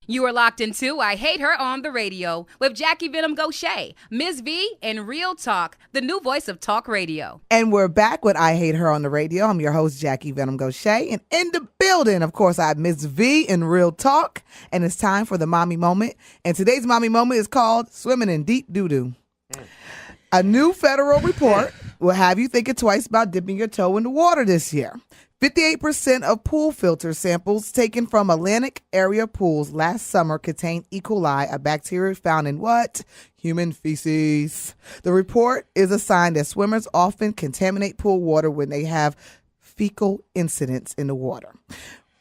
You are locked into I Hate Her on the Radio with Jaque Venom Gochett, Miss Vee, and Real Talk, the new voice of talk radio. And we're back with I Hate Her on the Radio. I'm your host, Jaque Venom Gochett. And in the building, of course, I have Miss Vee in Real Talk. And it's time for the Mommy Moment. And today's Mommy Moment is called Swimming in Deep Doo-Doo. A new federal report will have you thinking twice about dipping your toe in the water this year. 58% of pool filter samples taken from Atlantic area pools last summer contained E. coli, a bacteria found in what? Human feces. The report is a sign that swimmers often contaminate pool water when they have fecal incidents in the water.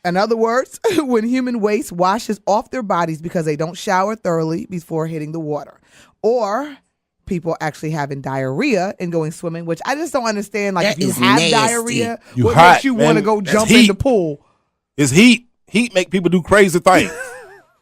In other words, when human waste washes off their bodies because they don't shower thoroughly before hitting the water. Or people actually having diarrhea and going swimming, which I just don't understand. Like, that if you have nasty. Diarrhea, You what hot, makes you man. want to go That's jump heat. in the pool? It's heat. Heat make people do crazy things.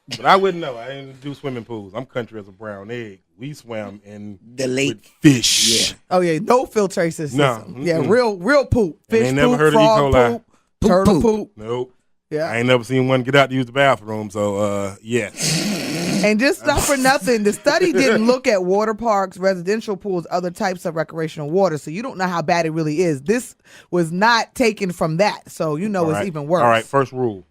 But I wouldn't know. I didn't do swimming pools. I'm country as a brown egg. We swam in The lake. with fish. Yeah. Oh yeah, no filtration system. No. Yeah, Mm-mm. real poop. And Fish ain't never poop, heard of E. frog coli. poop, turtle poop. poop. Nope. Yeah. I ain't never seen one get out to use the bathroom. So, yes. And just not for nothing, the study didn't look at water parks, residential pools, other types of recreational water. So you don't know how bad it really is. This was not taken from that. So you know All it's right. even worse. All right, first rule,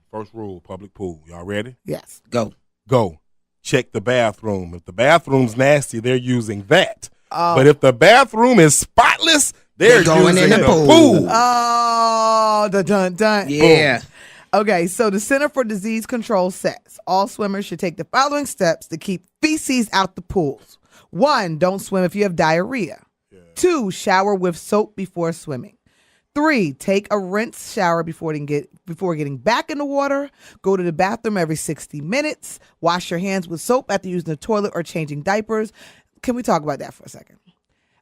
public pool. Y'all ready? Yes. Go. Go. Check the bathroom. If the bathroom's nasty, they're using that. Oh. But if the bathroom is spotless, they're going using in the pool. Oh, dun. Yeah. Okay, so the Center for Disease Control says all swimmers should take the following steps to keep feces out the pools. 1, don't swim if you have diarrhea. 2, shower with soap before swimming. 3, take a rinse shower before getting back in the water. Go to the bathroom every 60 minutes. Wash your hands with soap after using the toilet or changing diapers. Can we talk about that for a second?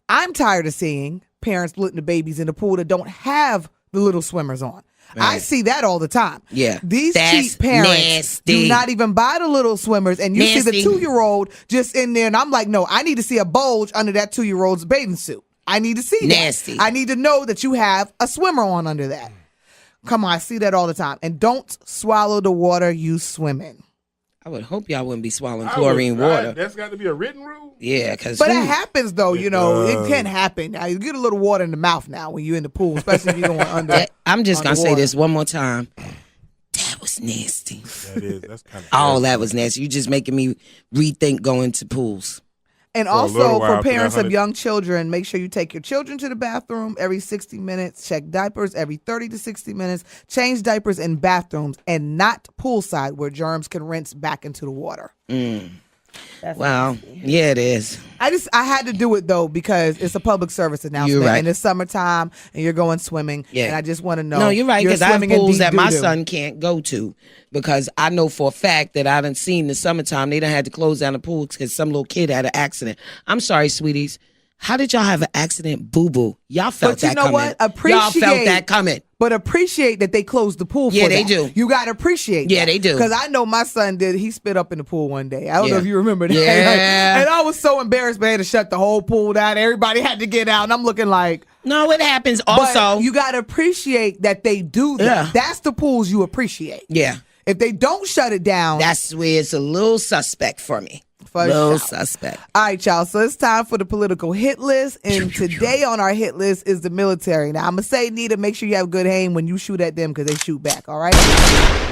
I'm tired of seeing parents putting the babies in the pool that don't have the little swimmers on. Right. I see that all the time. Yeah. These That's cheap parents nasty. do not even buy the little swimmers, and you see Nasty. the 2-year-old just in there, and I'm like, no, I need to see a bulge under that 2-year-old's bathing suit. I need to see Nasty. that. I need to know that you have a swimmer on under that. Come on, I see that all the time. And don't swallow the water you swim in. I would hope y'all wouldn't be swallowing chlorine water. That's got to be a written rule. Yeah, because But it happens, though, you know. does. It can happen. Now, you get a little water in the mouth now when you're in the pool, especially if you're going under. I'm just going to say underwater. this one more time. That was nasty. That is. That's kind of All that was nasty. You just making me rethink going to pools. And For a also, little for while, parents of 100 young children, make sure you take your children to the bathroom every 60 minutes, check diapers every 30 to 60 minutes, change diapers in bathrooms, and not poolside where germs can rinse back into the water. Wow. Yeah, it is. I had to do it, though, because it's a public service announcement. You're right. And it's summertime, and you're going swimming. Yeah. And I just want to know. No, you're right, because I have swimming in pools deep that my doo-doo. son can't go to because I know for a fact that I done seen the summertime, they done had to close down the pool because some little kid had an accident. I'm sorry, sweeties. How did y'all have an accident, boo-boo? Y'all felt But you that know coming. what? Y'all Appreciate felt that coming. But appreciate that they closed the pool for Yeah, they that. do. You got to appreciate Yeah, that. they do. Because I know my son did. He spit up in the pool one day. I don't know Yeah. if you remember that. Yeah. And I was so embarrassed, man, to shut the whole pool down. Everybody had to get out. And I'm looking like. No, it happens But also. you got to appreciate that they do that. Yeah. That's the pools you appreciate. Yeah. If they don't shut it down. That's where it's a little suspect for me. For Little sure. suspect. All right, y'all. So it's time for the political hit list. And today on our hit list is the military. Now, I'm going to say, Nita, make sure you have good aim when you shoot at them because they shoot back. All right?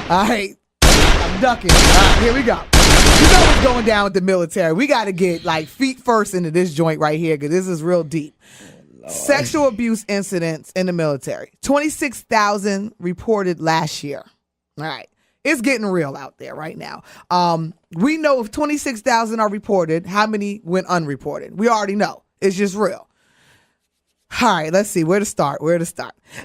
All right. I'm ducking. All right, here we go. You know what's going down with the military. We got to get like feet first into this joint right here because this is real deep. Sexual abuse incidents in the military. 26,000 reported last year. All right. It's getting real out there right now. We know if 26,000 are reported, how many went unreported? We already know. It's just real. All right, let's see where to start.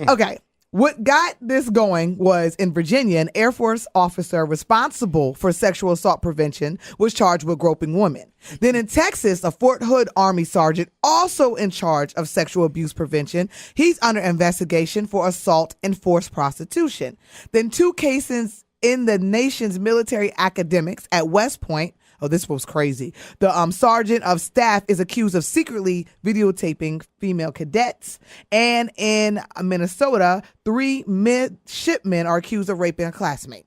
Okay. What got this going was in Virginia, an Air Force officer responsible for sexual assault prevention was charged with groping women. Then in Texas, a Fort Hood Army sergeant also in charge of sexual abuse prevention. He's under investigation for assault and forced prostitution. Then 2 cases in the nation's military academics at West Point. Oh, this was crazy. The sergeant of staff is accused of secretly videotaping female cadets. And in Minnesota, 3 midshipmen are accused of raping a classmate.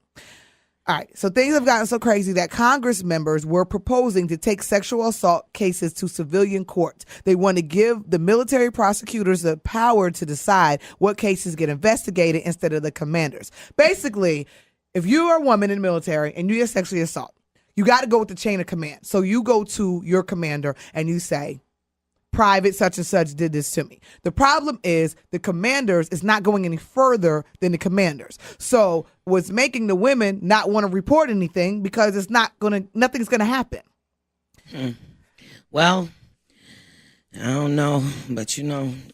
All right, so things have gotten so crazy that Congress members were proposing to take sexual assault cases to civilian courts. They want to give the military prosecutors the power to decide what cases get investigated instead of the commanders. Basically, if you are a woman in the military and you get sexually assaulted, you got to go with the chain of command. So you go to your commander and you say, Private such and such did this to me. The problem is the commanders is not going any further than the commanders. So what's making the women not want to report anything because nothing's gonna happen. Well, I don't know, but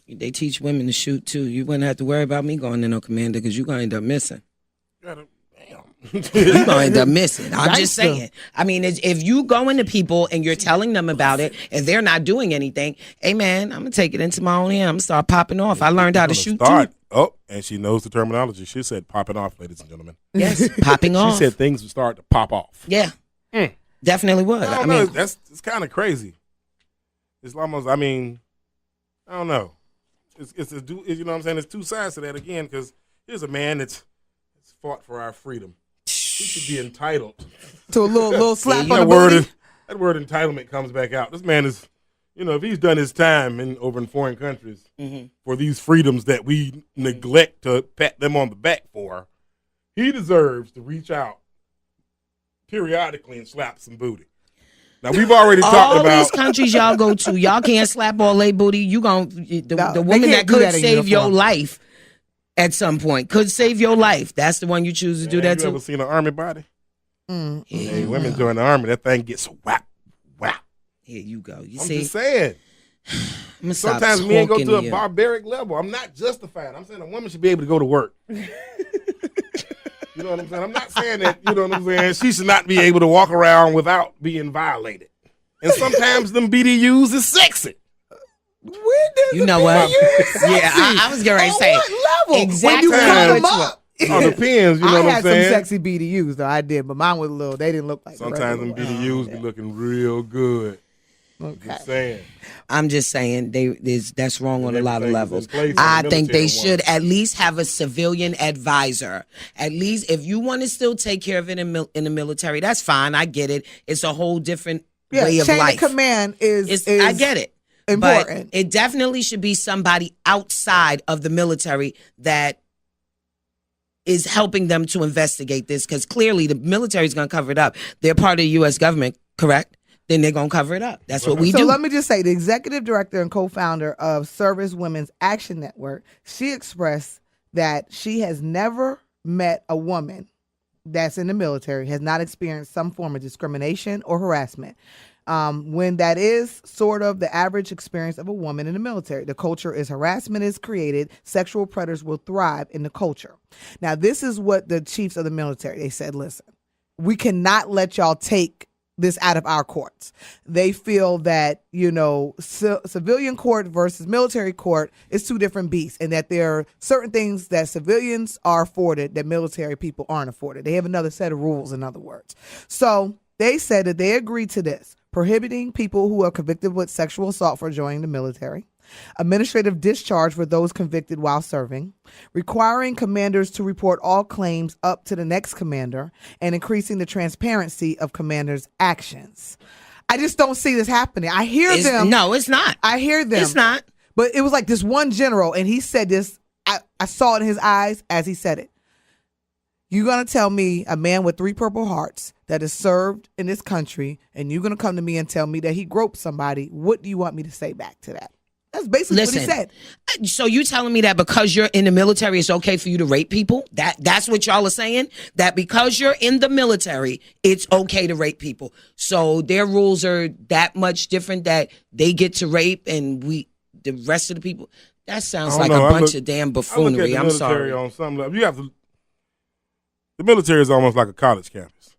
they teach women to shoot too. You wouldn't have to worry about me going to no commander because you're gonna end up missing. You're gonna end up missing. I'm just saying. I mean, if you go into people and you're telling them about it and they're not doing anything, hey man, I'm gonna take it into my own hand. I'm gonna start popping off. I learned how to shoot too. Oh, and she knows the terminology. She said popping off, ladies and gentlemen. Yes, popping off. She said things would start to pop off. Yeah, definitely would. I mean, it's kind of crazy. It's almost. I mean, I don't know. It's you know what I'm saying. There's two sides to that again because here's a man that's fought for our freedom. He should be entitled to a little slap on the booty. That word entitlement comes back out. This man is, if he's done his time over in foreign countries for these freedoms that we neglect to pat them on the back for, he deserves to reach out periodically and slap some booty. Now we've already talked about all these countries y'all go to. Y'all can't slap all they booty. The woman that could save your life. At some point, could save your life. That's the one you choose to do that to. You ever seen an army body? Hey, women join the army, that thing gets whap. Here you go. I'm just saying. Sometimes men go to a barbaric level. I'm not justifying. I'm saying a woman should be able to go to work. You know what I'm saying? I'm not saying that, you know what I'm saying, she should not be able to walk around without being violated. And sometimes them BDUs is sexy. You know what? Yeah, I was going to say. What level? Exactly. When you cut them up. It depends, you know what I'm saying? I had some sexy BDUs, though. I did, but mine was little. They didn't look like sometimes them BDUs be looking real good. Okay. I'm just saying that's wrong on a lot of levels. I think they should at least have a civilian advisor. At least if you want to still take care of it in the military, that's fine. I get it. It's a whole different way of life. Chain of command is I get it. Important. But it definitely should be somebody outside of the military that is helping them to investigate this because clearly the military is going to cover it up. They're part of the U.S. government, correct? Then they're going to cover it up. That's what we do. So let me just say, the executive director and co-founder of Service Women's Action Network, she expressed that she has never met a woman that's in the military, has not experienced some form of discrimination or harassment. When that is sort of the average experience of a woman in the military. The culture is harassment is created. Sexual predators will thrive in the culture. Now, this is what the chiefs of the military, they said, listen, we cannot let y'all take this out of our courts. They feel that, civilian court versus military court is two different beasts and that there are certain things that civilians are afforded that military people aren't afforded. They have another set of rules, in other words. So they said that they agreed to this. Prohibiting people who are convicted with sexual assault for joining the military, administrative discharge for those convicted while serving, requiring commanders to report all claims up to the next commander, and increasing the transparency of commanders' actions. I just don't see this happening. I hear them. No, it's not. I hear them. It's not. But it was like this one general, and he said this. I saw it in his eyes as he said it. You're going to tell me a man with 3 Purple Hearts that has served in this country, and you're going to come to me and tell me that he groped somebody. What do you want me to say back to that? That's basically what he said. So you telling me that because you're in the military, it's okay for you to rape people? That's what y'all are saying? That because you're in the military, it's okay to rape people. So their rules are that much different that they get to rape and the rest of the people. That sounds like a bunch of damn buffoonery. I'm sorry. On some level, the military is almost like a college campus.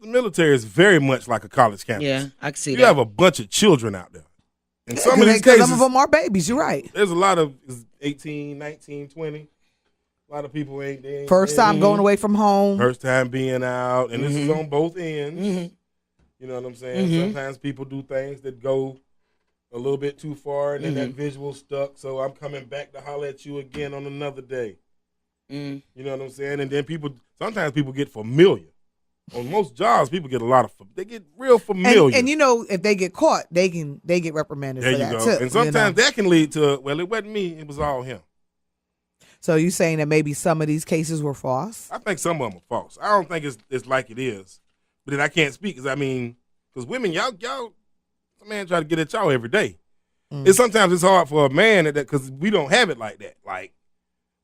The military is very much like a college campus. Yeah, I can see that. You have a bunch of children out there. In some of these cases, some of them are babies. You're right. There's a lot of 18, 19, 20. A lot of people ain't. First time going away from home. First time being out. And this is on both ends. You know what I'm saying? Sometimes people do things that go a little bit too far and then that visual stuck. So I'm coming back to holler at you again on another day. You know what I'm saying? And then sometimes people get familiar. On most jobs, people get they get real familiar. And if they get caught, they get reprimanded there for you that go. too. And sometimes that can lead to, well, it wasn't me, it was all him. So you saying that maybe some of these cases were false? I think some of them are false. I don't think it's like it is. But then I can't speak because women, y'all, a man try to get at y'all every day. And sometimes it's hard for a man because we don't have it like that. Like,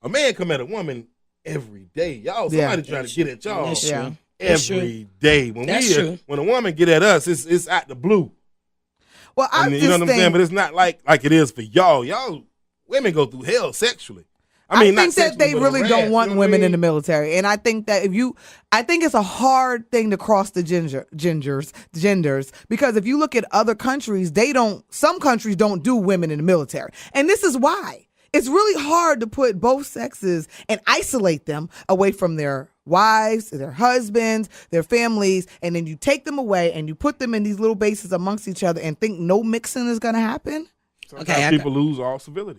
a man come at a woman every day. Somebody trying to get at y'all. That's true. Every day. True. When a woman get at us, it's out the blue. Well, you know what I'm saying? But it's not like it is for y'all. Y'all women go through hell sexually. I think that they really don't want women in the military, and I think that I think it's a hard thing to cross the genders because if you look at other countries, some countries don't do women in the military, and this is why. It's really hard to put both sexes and isolate them away from their wives, their husbands, their families, and then you take them away and you put them in these little bases amongst each other and think no mixing is going to happen. Sometimes people lose all civility.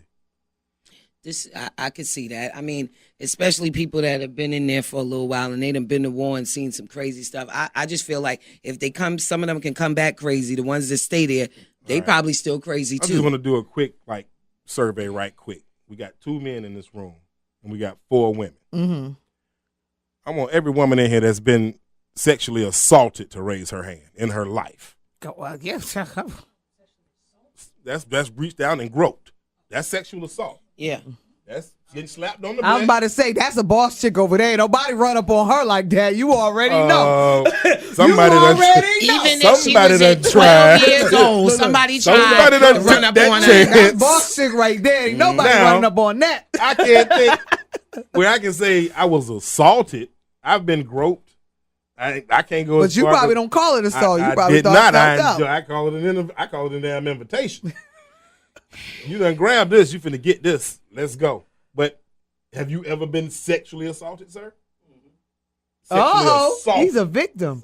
I could see that. I mean, especially people that have been in there for a little while and they done been to war and seen some crazy stuff. I just feel like if they come, some of them can come back crazy. The ones that stay there, they probably still crazy too. I just want to do a quick survey right quick. We got 2 men in this room and we got 4 women. Mm-hmm. I want every woman in here that's been sexually assaulted to raise her hand in her life. Yes. That's reached down and groped. That's sexual assault. Yeah. That's getting slapped on the back. I was about to say, that's a boss chick over there. Nobody run up on her like that. You already know. Somebody Even if she was at 12 years old, somebody tried to run up on her. That's boss chick right there. Ain't nobody running up on that. I can't think where I can say I was assaulted. I've been groped. I can't go. But you probably don't call it assault. You probably did thought not. I call it a damn invitation. You done grab this, you finna get this. Let's go. But have you ever been sexually assaulted, sir? Assaulted. He's a victim.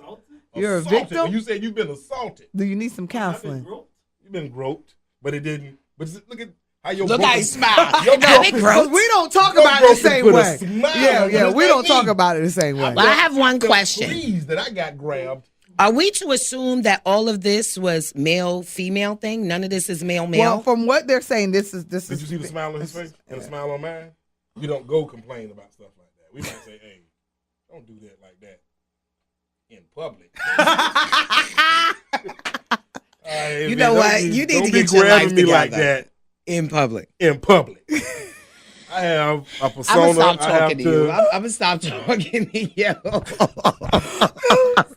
You're assaulted. A victim? When you said you've been assaulted. Do you need some counseling? You've been groped, but it didn't. But look at how your look how he smiled. We don't talk about it the same way. Yeah, we don't talk about it the same way. But I have one question. Please, that I got grabbed. Are we to assume that all of this was male-female thing? None of this is male-male? Well, from what they're saying, this is. Did you see the smile on his face and the smile on mine? We don't go complain about stuff like that. We might say, hey, don't do that like that in public. You know what? You need to get your life together. Like that in public. In public. I have a persona. I'm going to stop talking to you. I'm going to stop talking to you.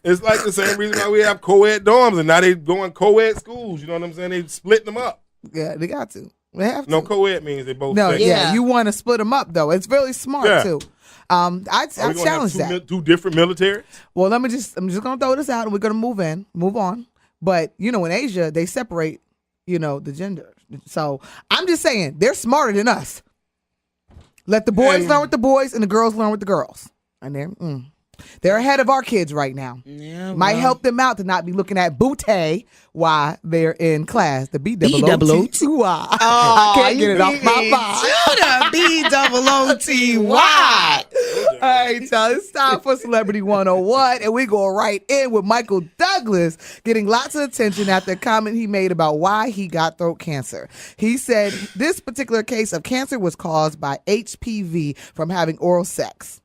It's like the same reason why we have co-ed dorms and now they going co-ed schools. You know what I'm saying? They splitting them up. Yeah, they got to. They have to. No, co-ed means they both. No, you want to split them up though. It's really smart too. I challenge that. 2 different militaries. Well, I'm just gonna throw this out and we're gonna move on. But in Asia they separate, the gender. So I'm just saying they're smarter than us. Let the boys learn with the boys and the girls learn with the girls. And they're ahead of our kids right now. Yeah, might help them out to not be looking at booty while they're in class. The B-double-O-T-Y. I can't get it off my mind. The B-double-O-T-Y. All right, y'all. It's time for Celebrity 101, and we go right in with Micheal Douglas getting lots of attention after a comment he made about why he got throat cancer. He said this particular case of cancer was caused by HPV from having oral sex.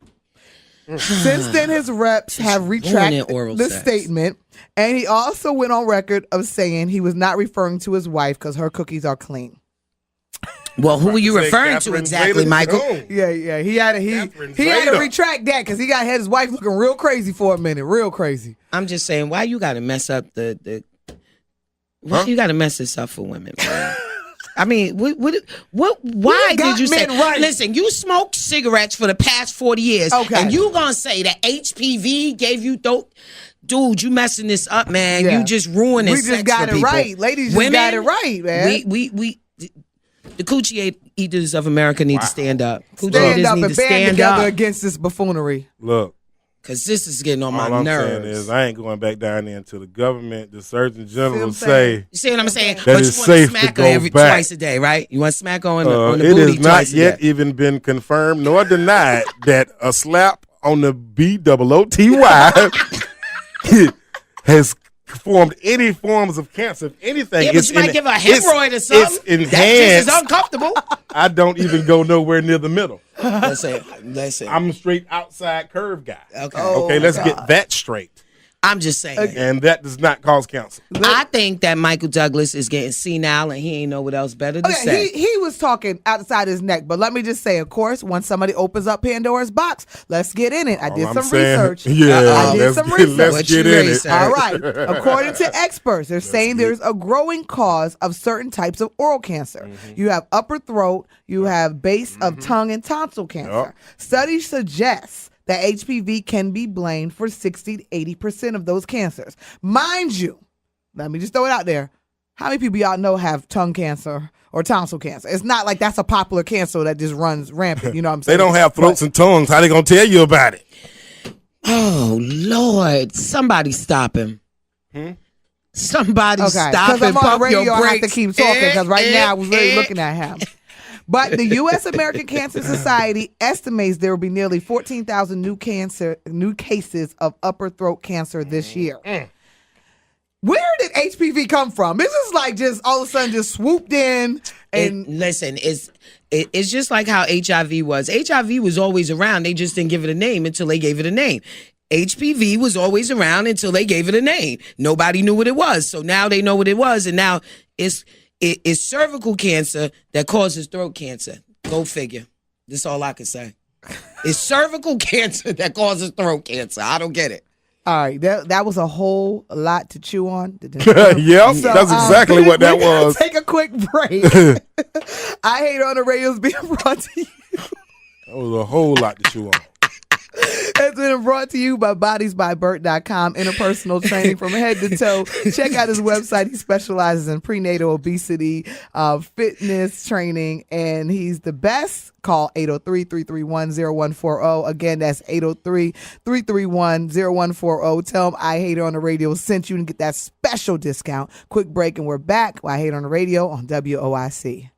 Since then, his reps have retracted the statement, and he also went on record of saying he was not referring to his wife because her cookies are clean. Well, who are you referring to exactly, Michael? Yeah. He had to retract that because he had his wife looking real crazy for a minute, real crazy. I'm just saying, why you got to mess up you got to mess this up for women, man? I mean, why did you say? Right. Listen, you smoked cigarettes for the past 40 years, and you gonna say that HPV gave you dope? Dude, you messing this up, man. Yeah. You just ruining sex for people. We just got it right. Ladies just got it right, man. The coochie eaters of America need to stand up. Stand up and band together against this buffoonery. Look, Because this is getting on All my I'm nerves. saying is I ain't going back down there until the government, the Surgeon See General what I'm say saying? You see what I'm saying? That But it's you want to safe to smack her go back. twice a day, right? You want to smack her on the it booty has not twice a yet day. even been confirmed nor denied that a slap on the BOOTY has formed any forms of cancer. If anything, Yeah, but you might give her a hemorrhoid or something. It's enhanced. That just is uncomfortable. I don't even go nowhere near the middle. Listen. I'm a straight outside curve guy. Okay. Okay, let's get that straight. I'm just saying. And that does not cause cancer. I think that Micheal Douglas is getting senile and he ain't know what else better to say. He was talking outside his neck, but let me just say, of course, once somebody opens up Pandora's box, let's get in it. I did some research. Yeah, I did some research. Let's get in it. All right. According to experts, they're saying there's a growing cause of certain types of oral cancer. Mm-hmm. You have upper throat, you have base of tongue and tonsil cancer. Yep. Studies suggest that HPV can be blamed for 60 to 80% of those cancers. Mind you, let me just throw it out there. How many people y'all know have tongue cancer or tonsil cancer? It's not like that's a popular cancer that just runs rampant. You know what I'm saying? They don't have throats and tongues. How they gonna tell you about it? Oh, Lord. Somebody stop him. Somebody stop because him. I'm on Pump the radio, your I have to brakes. keep talking because right now I was really looking at him. But the U.S. American Cancer Society estimates there will be nearly 14,000 new cases of upper throat cancer this year. Where did HPV come from? This is like just all of a sudden just swooped in and Listen, it's just like how HIV was. HIV was always around. They just didn't give it a name until they gave it a name. HPV was always around until they gave it a name. Nobody knew what it was. So now they know what it was, and now it's cervical cancer that causes throat cancer. Go figure. That's all I can say. It's cervical cancer that causes throat cancer. I don't get it. all right, that was a whole lot to chew on. Yep, So, that's exactly what that we're gonna was. Take a quick break. I Hate on the Radio is being brought to you. That was a whole lot to chew on. It's been brought to you by bodiesbybert.com. Interpersonal training from head to toe. Check out his website. He specializes in prenatal obesity, fitness training, and he's the best. Call 803-331-0140. Again, that's 803-331-0140. Tell him I Hate Her on the Radio sent you and get that special discount. Quick break, and we're back. I Hate Her on the Radio on WOIC.